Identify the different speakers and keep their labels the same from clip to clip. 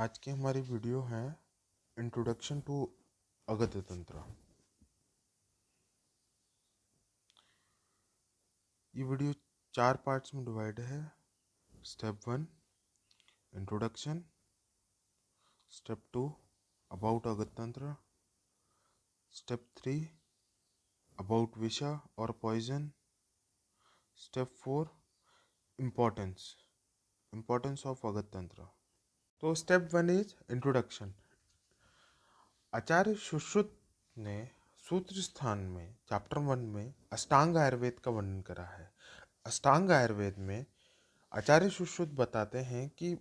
Speaker 1: आज की हमारी वीडियो है इंट्रोडक्शन टू अगध तंत्र। ये वीडियो 4 पार्ट्स में डिवाइड है। Step 1 introduction, step 2 about Agad Tantra, step 3 about विषा और poison, step 4 importance importance of Agad Tantra. तो step 1 is introduction. Acharya Sushruta ने सूत्र स्थान में चैप्टर 1 में अष्टांग आयुर्वेद का वर्णन करा है। अष्टांग आयुर्वेद में आचार्य सुश्रुत बताते हैं कि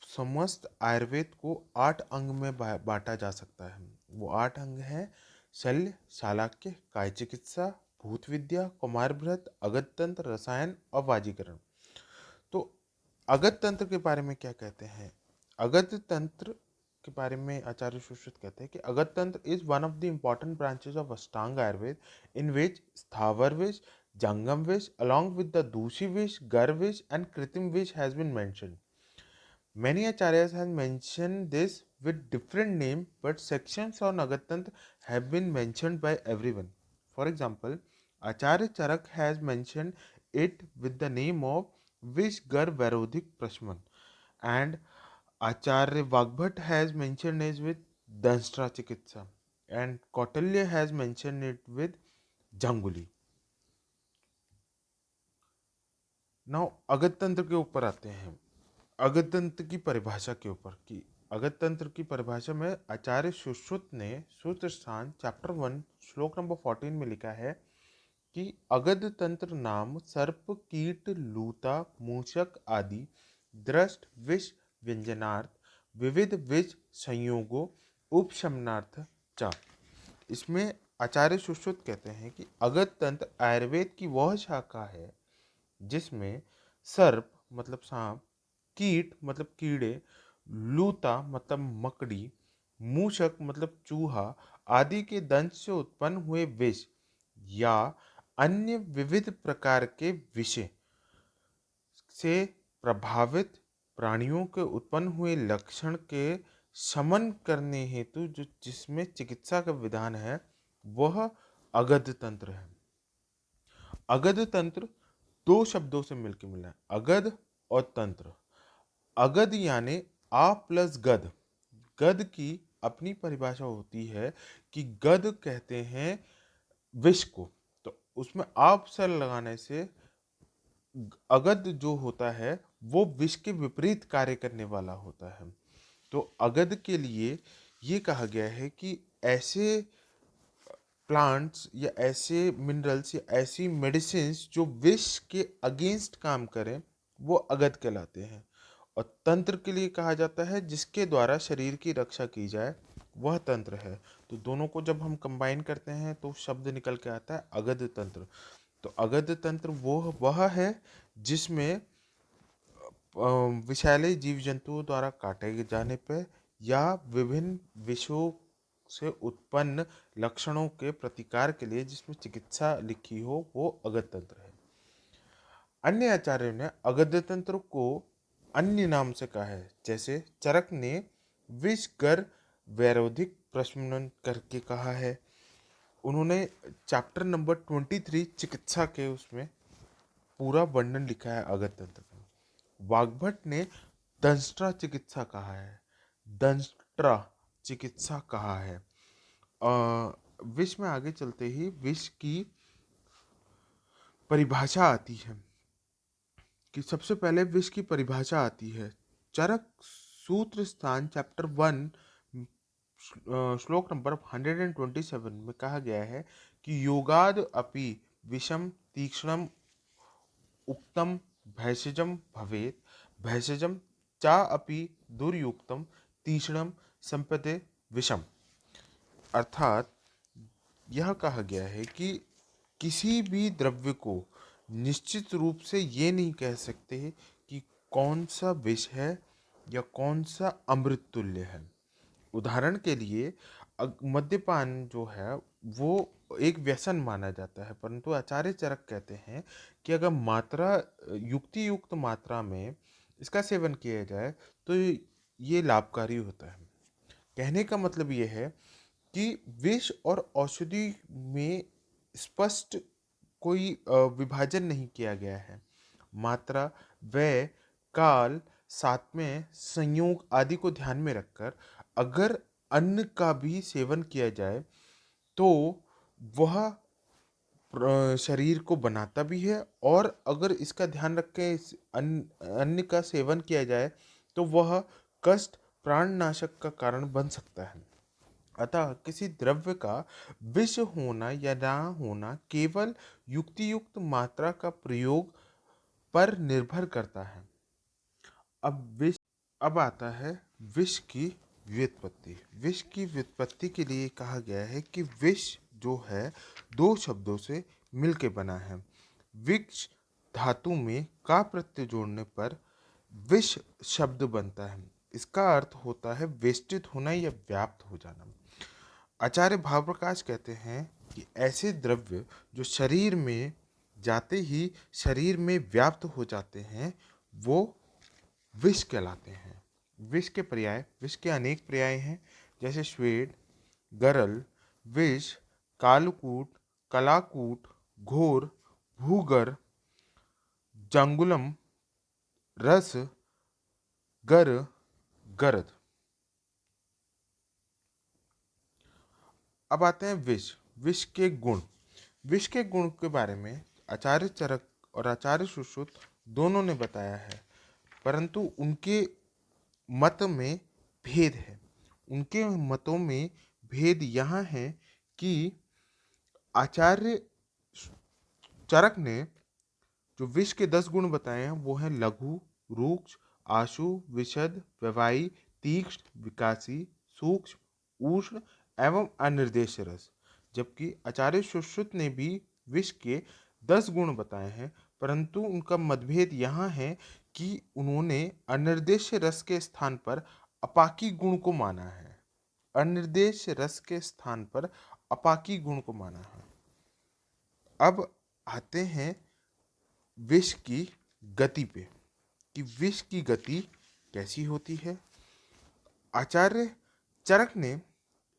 Speaker 1: समस्त आयुर्वेद को 8 अंग में बांटा जा सकता है। वो 8 अंग हैं: शल्य, शालाक्य, काय चिकित्सा, भूत विद्या, कुमारभ्रत, अगध तंत्र, रसायन और वाजीकरण। तो अगध तंत्र के बारे में क्या कहते हैं? अगध तंत्र के बारे में आचार्य सुश्रुत कहते हैं कि अगध तंत्र is one of the important branches of अष्टांग आयुर्वेद इन विच स्थावर विष, जंगम विष along with the दूषी विष, गर विष and कृत्रिम विष has been mentioned. Many acharyas have mentioned this with different name, but sections on Agatantra have been mentioned by everyone. For example, Acharya Charak has mentioned it with the name of Vishgar Varodhik Prashman, and Acharya Vagbhat has mentioned it with Danstra Chikitsa, and Kautilya has mentioned it with Janguli. Now Agad Tantra के ऊपर आते हैं। अगध तंत्र की परिभाषा के ऊपर की अगध तंत्र की परिभाषा में आचार्य सुश्रुत ने सूत्र स्थान चैप्टर 1 श्लोक नंबर 14 में लिखा है कि अगध तंत्र नाम सर्प, कीट, लूता, मूषक आदि दृष्ट विष व्यंजनार्थ विविध विष संयोगों उपशमनार्थ च। इसमें आचार्य सुश्रुत कहते हैं कि अगध तंत्र आयुर्वेद की वह शाखा है जिसमें सर्प मतलब सांप, कीट मतलब कीड़े, लूता मतलब मकड़ी, मूषक मतलब चूहा आदि के दंश से उत्पन्न हुए विष या अन्य विविध प्रकार के विषय से प्रभावित प्राणियों के उत्पन्न हुए लक्षण के शमन करने हेतु जो जिसमें चिकित्सा का विधान है वह अगध तंत्र है। अगध तंत्र दो शब्दों से मिलकर मिला है, अगध और तंत्र। अगध यानी आ प्लस गध। गध की अपनी परिभाषा होती है कि गध कहते हैं विष को, तो उसमें आप सर लगाने से अगध जो होता है वो विष के विपरीत कार्य करने वाला होता है। तो अगध के लिए ये कहा गया है कि ऐसे प्लांट्स या ऐसे मिनरल्स या ऐसी मेडिसिन जो विष के अगेंस्ट काम करें वो अगध कहलाते हैं। और तंत्र के लिए कहा जाता है जिसके द्वारा शरीर की रक्षा की जाए वह तंत्र है। तो दोनों को जब हम कंबाइन करते हैं तो शब्द निकल के आता है अगध तंत्र। तो अगध तंत्र वो वह है जिसमें विषैले जीव जंतुओं द्वारा काटे जाने पर या विभिन्न विषयों से उत्पन्न लक्षणों के प्रतिकार के लिए जिसमें चिकित्सा लिखी हो वो अगध तंत्र है। अन्य आचार्यों ने अगध तंत्र को अन्य नाम से कहा है, जैसे चरक ने विषगर वैरोधिक प्रशमन करके कहा है। उन्होंने चैप्टर नंबर 23 चिकित्सा के उसमें पूरा वर्णन लिखा है अगध तंत्र का। वाग्भट ने दंष्ट्रा चिकित्सा कहा है, दंष्ट्रा चिकित्सा कहा है। विष में आगे चलते ही विष की परिभाषा आती है कि सबसे पहले विष की परिभाषा आती है। चरक सूत्र स्थान चैप्टर 1 श्लोक नंबर 127 में कहा गया है कि योगाद अपि विषम तीक्ष्णम उक्तम भैषजम भवेत भैषजम चा अपि दुर्युक्तम तीक्ष्णम संपदे विषम। अर्थात यह कहा गया है कि किसी भी द्रव्य को निश्चित रूप से ये नहीं कह सकते कि कौन सा विष है या कौन सा अमृत तुल्य है। उदाहरण के लिए मद्यपान जो है वो एक व्यसन माना जाता है, परंतु आचार्य चरक कहते हैं कि अगर मात्रा युक्ति युक्त मात्रा में इसका सेवन किया जाए तो ये लाभकारी होता है। कहने का मतलब ये है कि विष और औषधि में स्पष्ट कोई विभाजन नहीं किया गया है। मात्रा, व्यय, काल, साथ में संयोग आदि को ध्यान में रखकर अगर अन्न का भी सेवन किया जाए तो वह शरीर को बनाता भी है, और अगर इसका ध्यान रख के इस अन्न का सेवन किया जाए तो वह कष्ट, प्राणनाशक का कारण बन सकता है। अतः किसी द्रव्य का विष होना या ना होना केवल युक्ति युक्त मात्रा का प्रयोग पर निर्भर करता है। अब आता है विष की व्युत्पत्ति। विष की व्युत्पत्ति के लिए कहा गया है कि विष जो है दो शब्दों से मिलके बना है। विक्ष धातु में का प्रत्यय जोड़ने पर विष शब्द बनता है। इसका अर्थ होता है वेष्टित होना या व्याप्त हो जाना। आचार्य भावप्रकाश कहते हैं कि ऐसे द्रव्य जो शरीर में जाते ही शरीर में व्याप्त हो जाते हैं वो विष कहलाते हैं। विष के अनेक पर्याय हैं, जैसे श्वेत, गरल, विष, कालकूट, कलाकूट, घोर, भूगर, जांगुलम, रस, गर, गरद। अब आते हैं विष के गुण। विष के गुण के बारे में आचार्य चरक और आचार्य सुश्रुत दोनों ने बताया है, परंतु उनके मत में भेद है। उनके मतों में भेद यहाँ है कि आचार्य चरक ने जो विष के 10 गुण बताए हैं वो हैं लघु, रूक्ष, आशु, विशद, व्यवायी, तीक्ष्ण, विकासी, सूक्ष्म, उष्ण एवं अनिर्देश रस। जबकि आचार्य सुश्रुत ने भी विष के 10 गुण बताए हैं, परंतु उनका मतभेद यहाँ है कि उन्होंने अनिर्देश रस के स्थान पर अपाकी गुण को माना है। अनिर्देश रस के स्थान पर अपाकी गुण को माना है। अब आते हैं विष की गति पे, कि विष की गति कैसी होती है। आचार्य चरक ने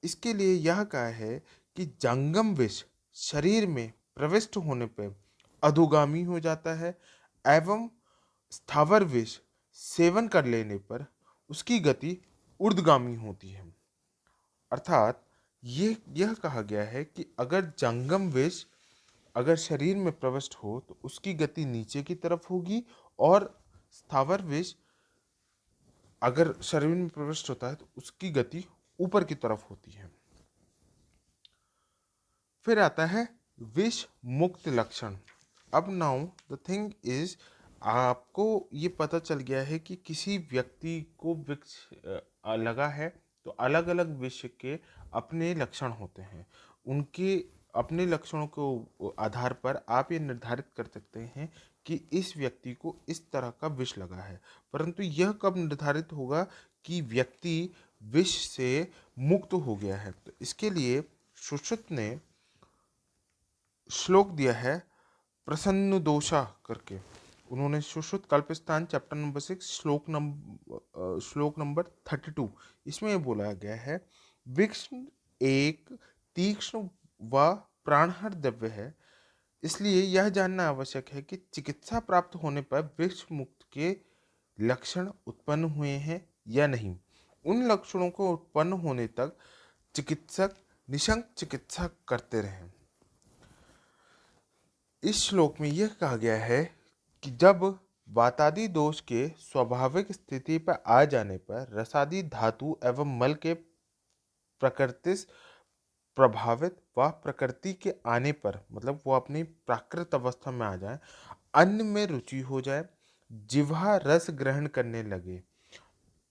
Speaker 1: इसके लिए यह कहा है कि जंगम विष शरीर में प्रविष्ट होने पर अधोगामी हो जाता है एवं स्थावर विष सेवन कर लेने पर उसकी गति ऊर्ध्वगामी होती है। अर्थात यह कहा गया है कि अगर जंगम विष अगर शरीर में प्रविष्ट हो तो उसकी गति नीचे की तरफ होगी, और स्थावर विष अगर शरीर में प्रविष्ट होता है तो उसकी गति ऊपर की तरफ होती है। फिर आता है विष मुक्त लक्षण। अब नाउ द थिंग इज, आपको ये पता चल गया है कि किसी व्यक्ति को विष लगा है तो अलग अलग विष के अपने लक्षण होते हैं। उनके अपने लक्षणों के आधार पर आप ये निर्धारित कर सकते हैं कि इस व्यक्ति को इस तरह का विष लगा है। परंतु यह कब निर्धारित होगा कि व्यक्ति विष से मुक्त हो गया है? तो इसके लिए सुश्रुत ने श्लोक दिया है प्रसन्न दोषा करके। उन्होंने सुश्रुत कल्पस्थान चैप्टर नंबर 6 श्लोक नंबर 32, इसमें ये बोला गया है विष एक तीक्ष्ण व प्राणहर द्रव्य है, इसलिए यह जानना आवश्यक है कि चिकित्सा प्राप्त होने पर विष मुक्त के लक्षण उत्पन्न हुए हैं या नहीं। उन लक्षणों को उत्पन्न होने तक चिकित्सक निशंक चिकित्सा करते रहें। इस श्लोक में यह कहा गया है कि जब वातादि दोष के स्वाभाविक स्थिति पर आ जाने पर रसादि धातु एवं मल के प्रकृति प्रभावित व प्रकृति के आने पर, मतलब वो अपनी प्राकृत अवस्था में आ जाए, अन्न में रुचि हो जाए, जिह्वा रस ग्रहण करने लगे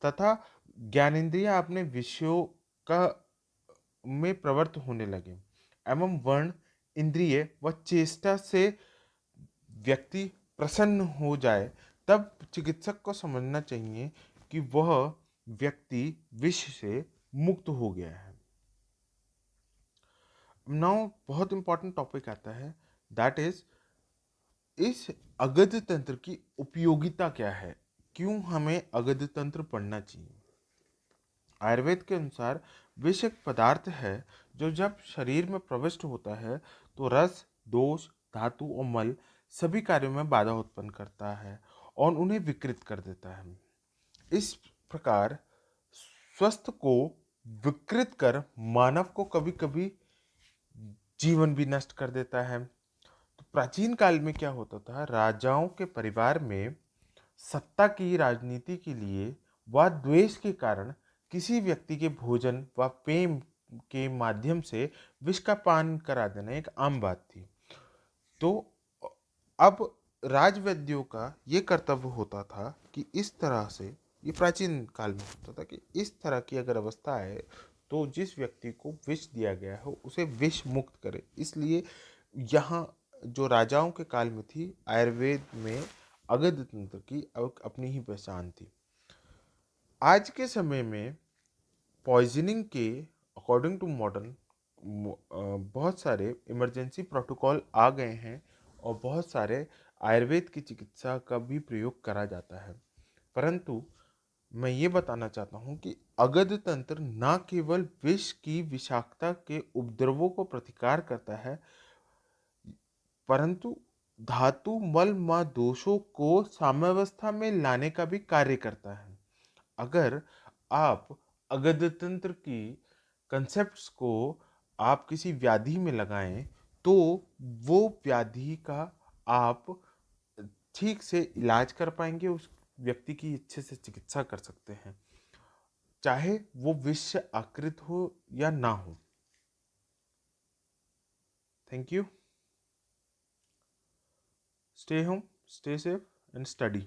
Speaker 1: तथा ज्ञानेंद्रिय अपने विषयों का में प्रवृत्त होने लगे एवं वर्ण इंद्रिय व चेष्टा से व्यक्ति प्रसन्न हो जाए, तब चिकित्सक को समझना चाहिए कि वह व्यक्ति विष से मुक्त हो गया है। नाउ बहुत इंपॉर्टेंट टॉपिक आता है, दैट इज इस अगध तंत्र की उपयोगिता क्या है, क्यों हमें अगध तंत्र पढ़ना चाहिए। आयुर्वेद के अनुसार विष एक पदार्थ है जो जब शरीर में प्रविष्ट होता है तो रस, दोष, धातु और मल सभी कार्यों में बाधा उत्पन्न करता है और उन्हें विकृत कर देता है। इस प्रकार स्वस्थ को विकृत कर मानव को कभी कभी जीवन भी नष्ट कर देता है। तो प्राचीन काल में क्या होता था, राजाओं के परिवार में सत्ता की राजनीति के लिए व द्वेष के कारण किसी व्यक्ति के भोजन व प्रेम के माध्यम से विष का पान करा देना एक आम बात थी। तो अब राजवैद्यों का ये कर्तव्य होता था कि इस तरह से, ये प्राचीन काल में होता था कि इस तरह की अगर अवस्था है तो जिस व्यक्ति को विष दिया गया हो उसे विष मुक्त करे। इसलिए यहाँ जो राजाओं के काल में थी, आयुर्वेद में अगध तंत्र की अपनी ही पहचान थी। आज के समय में पॉइजनिंग के अकॉर्डिंग टू मॉडर्न बहुत सारे इमरजेंसी प्रोटोकॉल आ गए हैं और बहुत सारे आयुर्वेद की चिकित्सा का भी प्रयोग करा जाता है। परंतु मैं ये बताना चाहता हूँ कि अगध तंत्र न केवल विष की विषाक्तता के उपद्रवों को प्रतिकार करता है, परंतु धातु मल व दोषों को साम्यावस्था में लाने का भी कार्य करता है। अगर आप अगध तंत्र की कंसेप्ट्स को आप किसी व्याधि में लगाएं तो वो व्याधि का आप ठीक से इलाज कर पाएंगे, उस व्यक्ति की अच्छे से चिकित्सा कर सकते हैं, चाहे वो विष से आकृत हो या ना हो। Thank you. Stay home, stay safe and study.